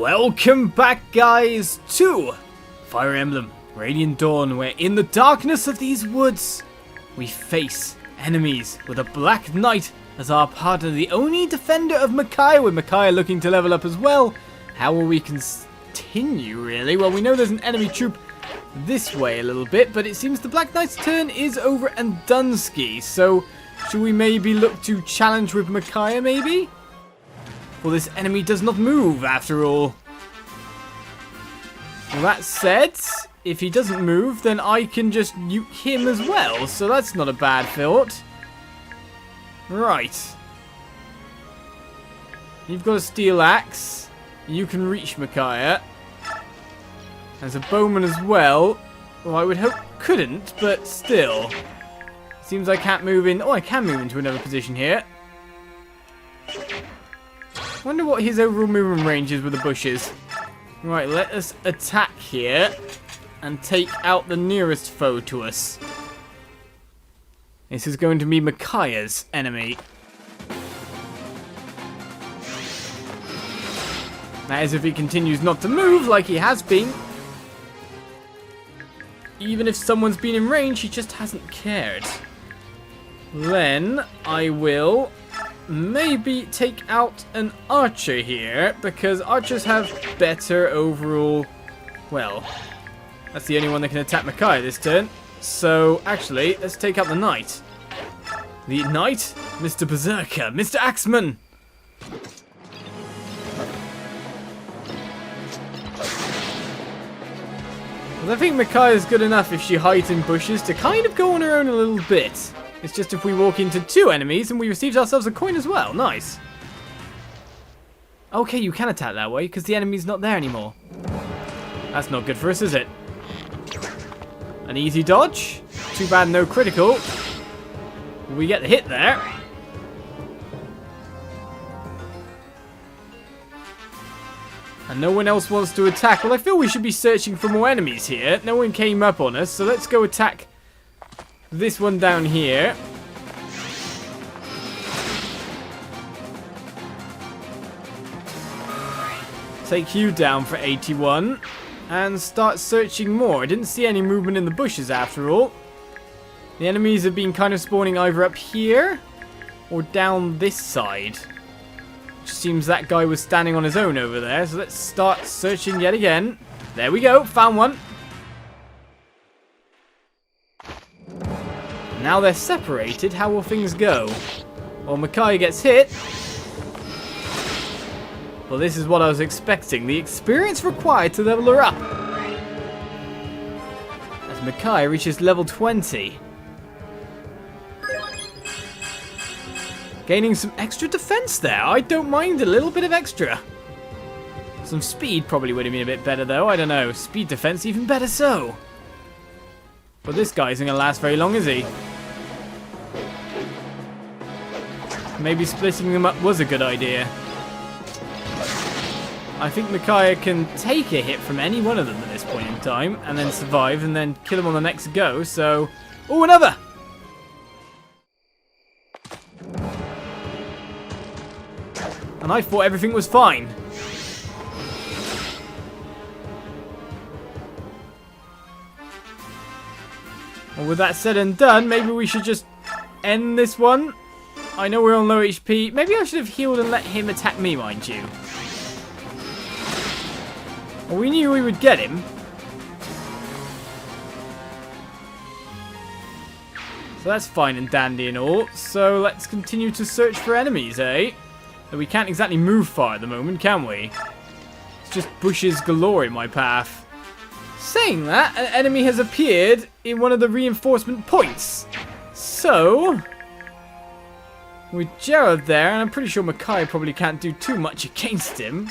Welcome back, guys, to Fire Emblem Radiant Dawn, where in the darkness of these woods, we face enemies with a Black Knight as our partner, the only defender of Micaiah, with Micaiah looking to level up as well. How will we continue, really? Well, we know there's an enemy troop this way a little bit, but it seems the Black Knight's turn is over and done-ski, so should we maybe look to challenge with Micaiah, maybe? Well, this enemy does not move, after all. Well, that said, if he doesn't move, then I can just nuke him as well, so that's not a bad thought. Right. You've got a steel axe. You can reach Micaiah. There's a bowman as well. Well, I would hope couldn't, but still. Seems I can't move in. Oh, I can move into another position here. Wonder what his overall movement range is with the bushes. Right, let us attack here and take out the nearest foe to us. This is going to be Micaiah's enemy. That is if he continues not to move like he has been. Even if someone's been in range, he just hasn't cared. Then I will maybe take out an archer here, because archers have better overall... Well, that's the only one that can attack Micaiah this turn. So, actually, let's take out the knight. The knight? Mr. Berserker, Mr. Axeman! Well, I think Micaiah's good enough if she hides in bushes to kind of go on her own a little bit. It's just if we walk into two enemies and we received ourselves a coin as well. Nice. Okay, you can attack that way because the enemy's not there anymore. That's not good for us, is it? An easy dodge. Too bad no critical. We get the hit there. And no one else wants to attack. Well, I feel we should be searching for more enemies here. No one came up on us, so let's go attack this one down here. Take you down for 81. And start searching more. I didn't see any movement in the bushes after all. The enemies have been kind of spawning either up here or down this side. Which seems that guy was standing on his own over there. So let's start searching yet again. There we go. Found one. Now they're separated. How will things go? Well, Micaiah gets hit. Well, this is what I was expecting. The experience required to level her up. As Micaiah reaches level 20. Gaining some extra defense there. I don't mind a little bit of extra. Some speed probably would have been a bit better, though. I don't know. Speed defense, even better so. But this guy isn't going to last very long, is he? Maybe splitting them up was a good idea. I think Micaiah can take a hit from any one of them at this point in time, and then survive, and then kill him on the next go, so... Oh, another! And I thought everything was fine. Well, with that said and done, maybe we should just end this one. I know we're on low HP. Maybe I should have healed and let him attack me, mind you. Well, we knew we would get him. So that's fine and dandy and all. So let's continue to search for enemies, eh? Though we can't exactly move far at the moment, can we? It's just bushes galore in my path. Saying that, an enemy has appeared in one of the reinforcement points. So, with Jarod there, and I'm pretty sure Micaiah probably can't do too much against him.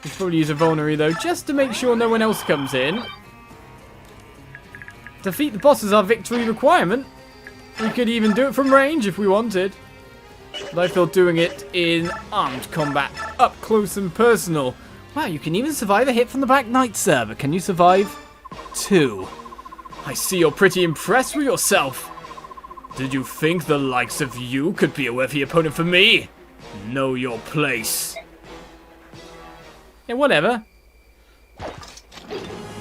We should probably use a vulnerary though, just to make sure no one else comes in. Defeat the boss is our victory requirement. We could even do it from range if we wanted. But I feel doing it in armed combat, up close and personal. Wow, you can even survive a hit from the Black Knight server. Can you survive 2? I see you're pretty impressed with yourself. Did you think the likes of you could be a worthy opponent for me? Know your place. Yeah, whatever.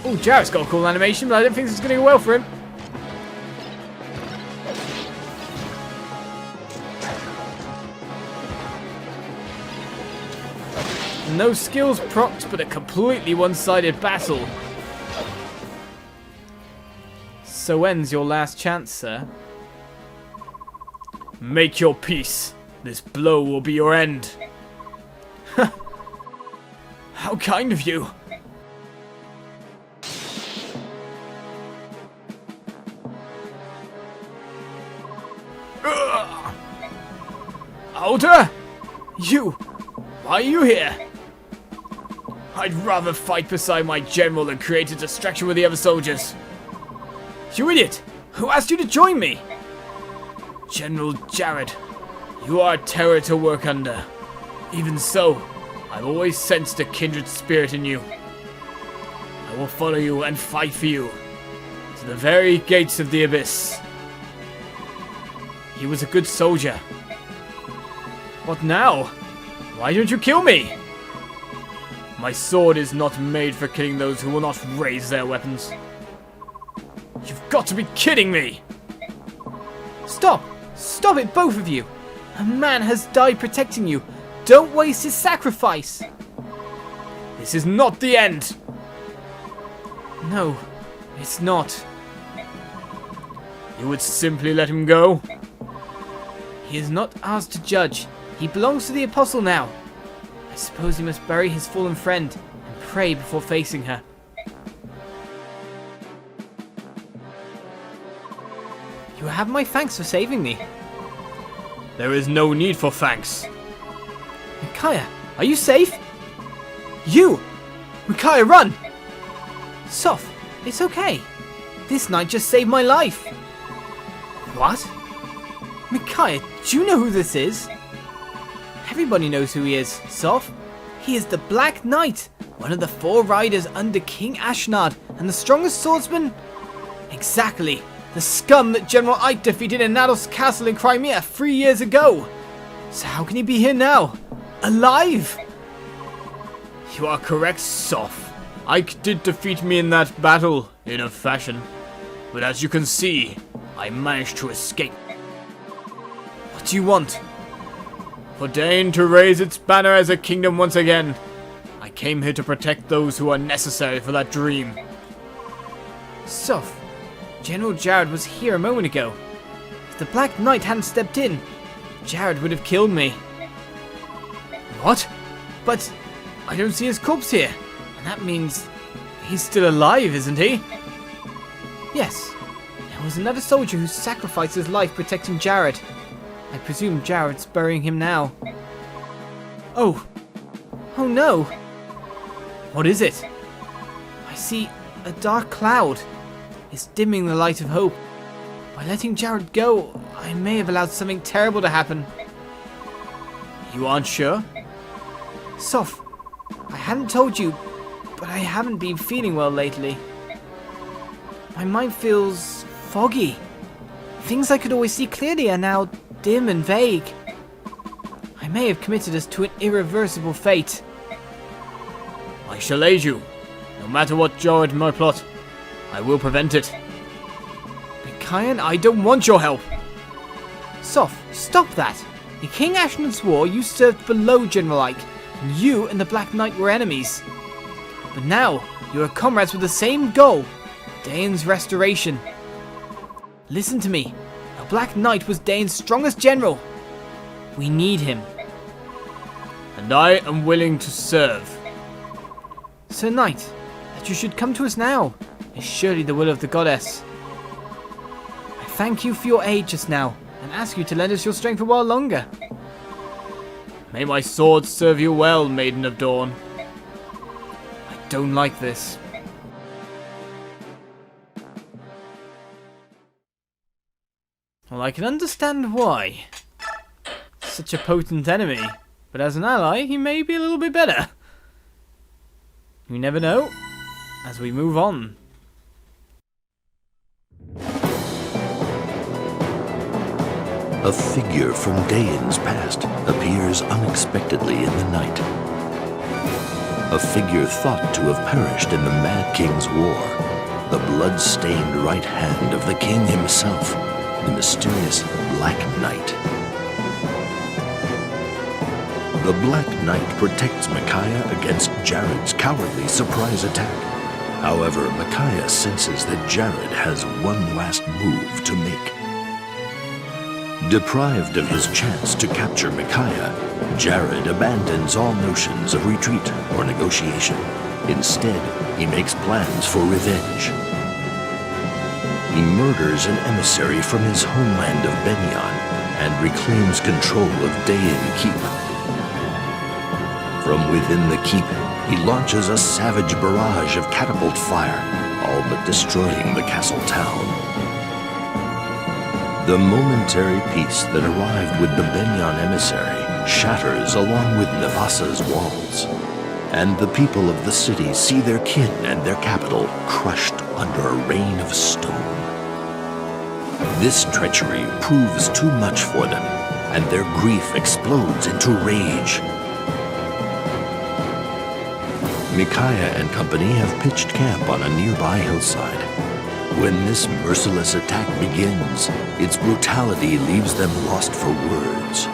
Oh, Jared's got a cool animation, but I don't think this is going to go well for him. No skills procced, but a completely one-sided battle. So ends your last chance, sir. Make your peace. This blow will be your end. How kind of you. Older? You! Why are you here? I'd rather fight beside my general than create a distraction with the other soldiers. You idiot! Who asked you to join me? General Jarod, you are a terror to work under. Even so, I've always sensed a kindred spirit in you. I will follow you and fight for you to the very gates of the abyss. He was a good soldier. What now? Why don't you kill me? My sword is not made for killing those who will not raise their weapons. You've got to be kidding me! Stop! Stop it, both of you! A man has died protecting you. Don't waste his sacrifice! This is not the end! No, it's not. You would simply let him go? He is not ours to judge. He belongs to the Apostle now. I suppose he must bury his fallen friend and pray before facing her. You have my thanks for saving me. There is no need for thanks. Micaiah, are you safe? You! Micaiah, run! Soph, it's okay. This knight just saved my life. What? Micaiah, do you know who this is? Everybody knows who he is, Soph. He is the Black Knight, one of the 4 riders under King Ashnard, and the strongest swordsman. Exactly, the scum that General Ike defeated in Nados Castle in Crimea 3 years ago. So how can he be here now? Alive? You are correct, Soph. Ike did defeat me in that battle, in a fashion. But as you can see, I managed to escape. What do you want? For Daein to raise its banner as a kingdom once again. I came here to protect those who are necessary for that dream. Soph, General Jarod was here a moment ago. If the Black Knight hadn't stepped in, Jarod would have killed me. What? But I don't see his corpse here. And that means he's still alive, isn't he? Yes. There was another soldier who sacrificed his life protecting Jarod. I presume Jarod's burying him now. Oh. Oh no. What is it? I see a dark cloud. It's dimming the light of hope. By letting Jarod go, I may have allowed something terrible to happen. You aren't sure? Soph, I hadn't told you, but I haven't been feeling well lately. My mind feels foggy. Things I could always see clearly are now dim and vague. I may have committed us to an irreversible fate. I shall aid you. No matter what Jarod might plot, I will prevent it. Micaiah, I don't want your help. Soph, stop that. In King Ashnard's war, you served below General Ike, and you and the Black Knight were enemies. But now, you are comrades with the same goal, Daein's restoration. Listen to me. The Black Knight was Daein's strongest general. We need him. And I am willing to serve. Sir Knight, that you should come to us now is surely the will of the goddess. I thank you for your aid just now, and ask you to lend us your strength a while longer. May my sword serve you well, Maiden of Dawn. I don't like this. Well, I can understand why. Such a potent enemy, but as an ally, he may be a little bit better. You never know, as we move on. A figure from Daein's past appears unexpectedly in the night. a figure thought to have perished in the Mad King's war, the blood-stained right hand of the king himself, the mysterious Black Knight. The Black Knight protects Micaiah against Jarod's cowardly surprise attack. However, Micaiah senses that Jarod has one last move to make. Deprived of his chance to capture Micaiah, Jarod abandons all notions of retreat or negotiation. Instead, he makes plans for revenge. He murders an emissary from his homeland of Benyon and reclaims control of Daein Keep. From within the keep, he launches a savage barrage of catapult fire, all but destroying the castle town. The momentary peace that arrived with the Benyon emissary shatters along with Nevassa's walls, and the people of the city see their kin and their capital crushed under a rain of stone. This treachery proves too much for them, and their grief explodes into rage. Micaiah and company have pitched camp on a nearby hillside. When this merciless attack begins, its brutality leaves them lost for words.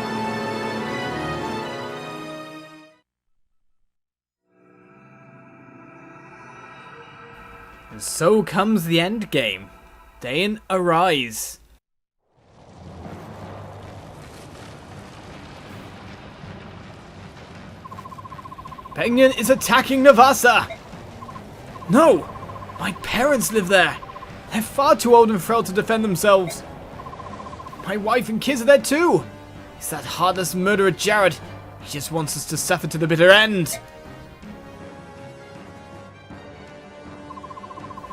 And so comes the end game. Daein, arise. Benyon is attacking Nevassa! No! My parents live there! They're far too old and frail to defend themselves. My wife and kids are there too! It's that heartless murderer Jarod. He just wants us to suffer to the bitter end.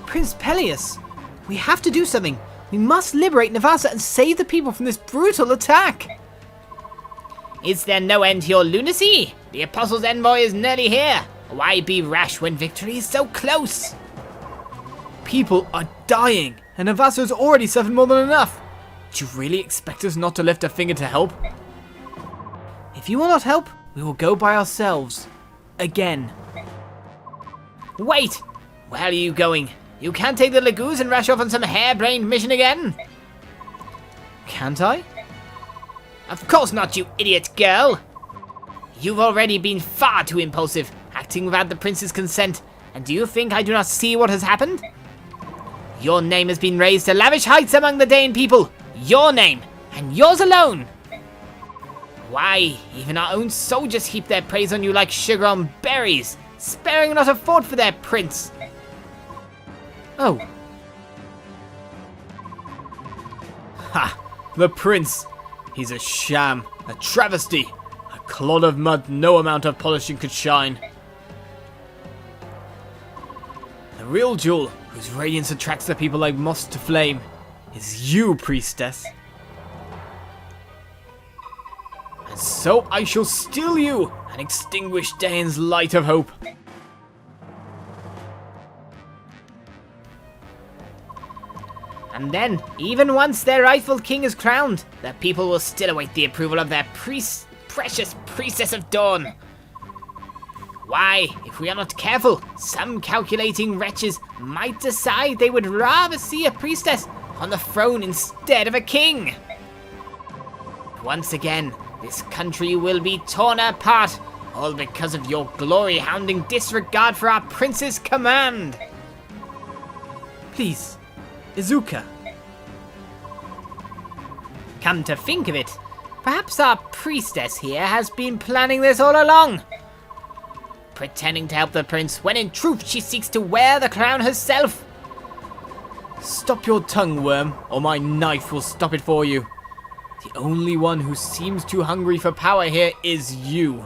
Prince Pelleas, we have to do something. We must liberate Nevassa and save the people from this brutal attack. Is there no end to your lunacy? The Apostle's envoy is nearly here. Why be rash when victory is so close? People are dying, and Nevassa has already suffered more than enough. Do you really expect us not to lift a finger to help? If you will not help, we will go by ourselves. Again. Wait! Where are you going? You can't take the Lagoons and rush off on some harebrained mission again? Can't I? Of course not, you idiot girl! You've already been far too impulsive, acting without the prince's consent, and do you think I do not see what has happened? Your name has been raised to lavish heights among the Daein people. Your name, and yours alone. Why, even our own soldiers heap their praise on you like sugar on berries, sparing not a thought for their prince. Oh. Ha! The prince! He's a sham, a travesty, a clod of mud no amount of polishing could shine. The real jewel, whose radiance attracts the people like moths to flame, is you, priestess. And so I shall steal you and extinguish Daein's light of hope. And then, even once their rightful king is crowned, the people will still await the approval of their precious priestess of dawn. Why, if we are not careful, some calculating wretches might decide they would rather see a priestess on the throne instead of a king. Once again, this country will be torn apart, all because of your glory-hounding disregard for our prince's command. Please, Izuka. Come to think of it, perhaps our priestess here has been planning this all along. Pretending to help the prince when in truth she seeks to wear the crown herself. Stop your tongue, worm, or my knife will stop it for you. The only one who seems too hungry for power here is you.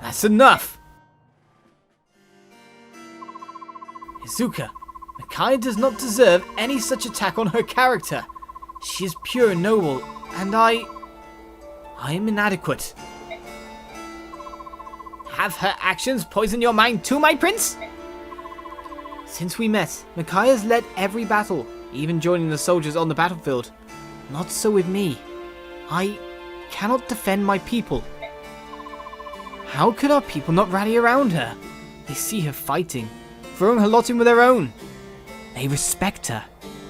That's enough! Izuka, Micaiah does not deserve any such attack on her character. She is pure and noble, and I am inadequate. Have her actions poison your mind too, my prince? Since we met, Micaiah has led every battle, even joining the soldiers on the battlefield. Not so with me. I cannot defend my people. How could our people not rally around her? They see her fighting, throwing her lot in with their own. They respect her.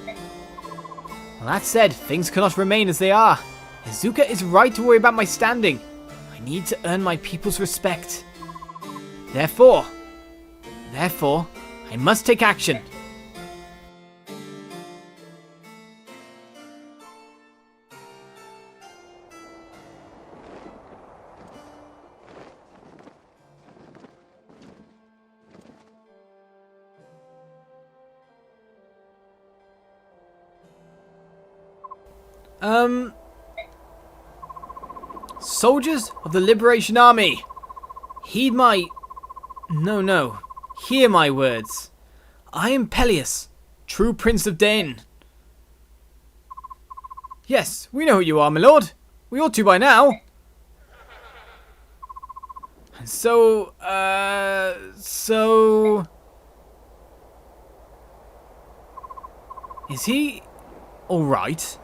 Well, that said, things cannot remain as they are. Izuka is right to worry about my standing. I need to earn my people's respect. Therefore, I must take action. Soldiers of the Liberation Army, heed my... No. Hear my words. I am Pelleas, true Prince of Daein. Yes, we know who you are, my lord. We ought to by now. So... Is he... alright?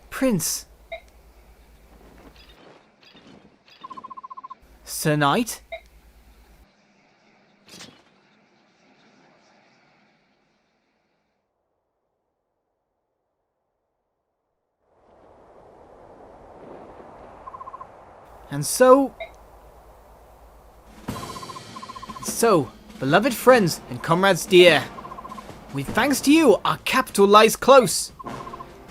Prince. Sir Knight? And so, beloved friends and comrades dear, with thanks to you, our capital lies close.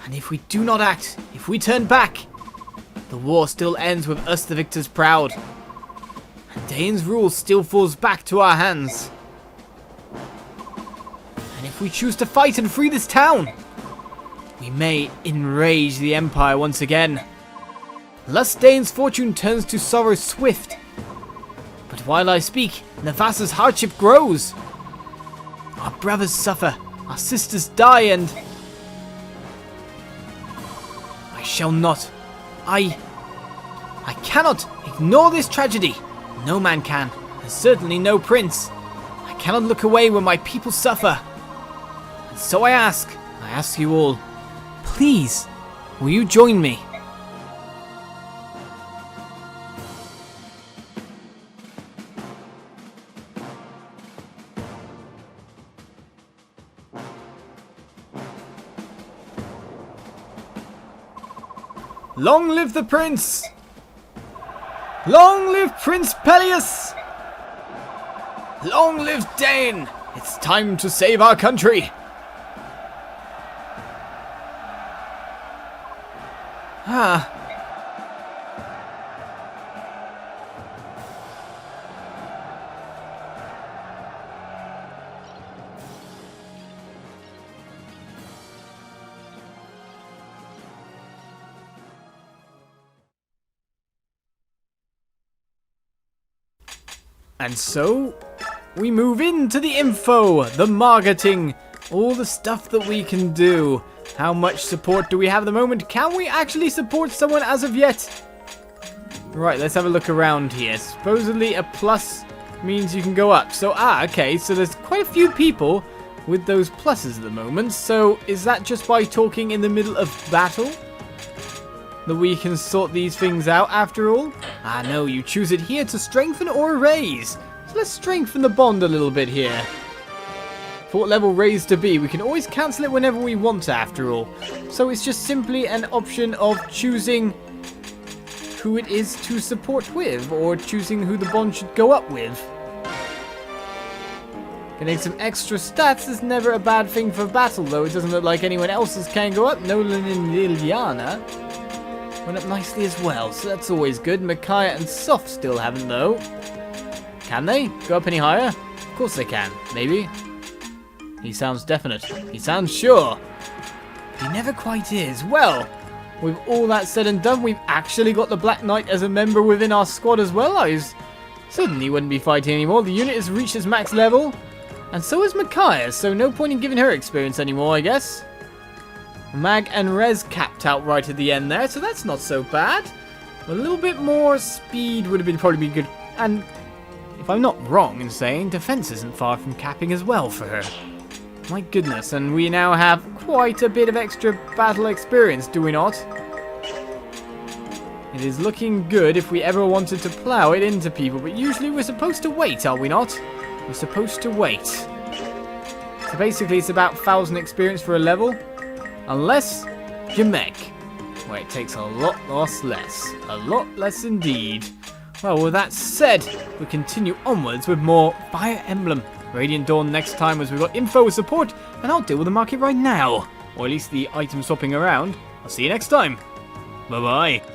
And if we do not act, if we turn back, the war still ends with us the victors proud. And Daein's rule still falls back to our hands. And if we choose to fight and free this town, we may enrage the Empire once again. Lest Daein's fortune turns to sorrow swift. But while I speak, Nevassa's hardship grows. Our brothers suffer, our sisters die, and... I shall not. I cannot ignore this tragedy. No man can, and certainly no prince. I cannot look away when my people suffer. And so I ask you all, please, will you join me? Long live the prince! Long live Prince Pelleas! Long live Daein! It's time to save our country! And so, we move into the info, the marketing, all the stuff that we can do. How much support do we have at the moment? Can we actually support someone as of yet? Right, let's have a look around here. Supposedly a plus means you can go up. So, okay, so there's quite a few people with those pluses at the moment. So, is that just by talking in the middle of battle that we can sort these things out after all? No, you choose it here to strengthen or raise. So let's strengthen the bond a little bit here. For what level raise to be? We can always cancel it whenever we want to after all. So it's just simply an option of choosing who it is to support with, or choosing who the bond should go up with. Getting some extra stats is never a bad thing for battle, though. It doesn't look like anyone else's can go up. Nolan and Liliana went up nicely as well, so that's always good. Micaiah and Soft still haven't, though. Can they go up any higher? Of course they can. Maybe. He sounds definite. He sounds sure. He never quite is. Well, with all that said and done, we've actually got the Black Knight as a member within our squad as well. I certainly wouldn't be fighting anymore. The unit has reached its max level, and so has Micaiah, so no point in giving her experience anymore, I guess. Mag and Rez capped out right at the end there, so that's not so bad. A little bit more speed would have probably been good. And if I'm not wrong in saying, defense isn't far from capping as well for her. My goodness, and we now have quite a bit of extra battle experience, do we not? It is looking good if we ever wanted to plow it into people, but usually we're supposed to wait, are we not? We're supposed to wait. So basically it's about 1,000 experience for a level, unless you mech, where it takes a lot less. A lot less indeed. Well, with that said, we continue onwards with more Fire Emblem Radiant Dawn next time, as we've got info support, and I'll deal with the market right now. Or at least the item swapping around. I'll see you next time. Bye-bye.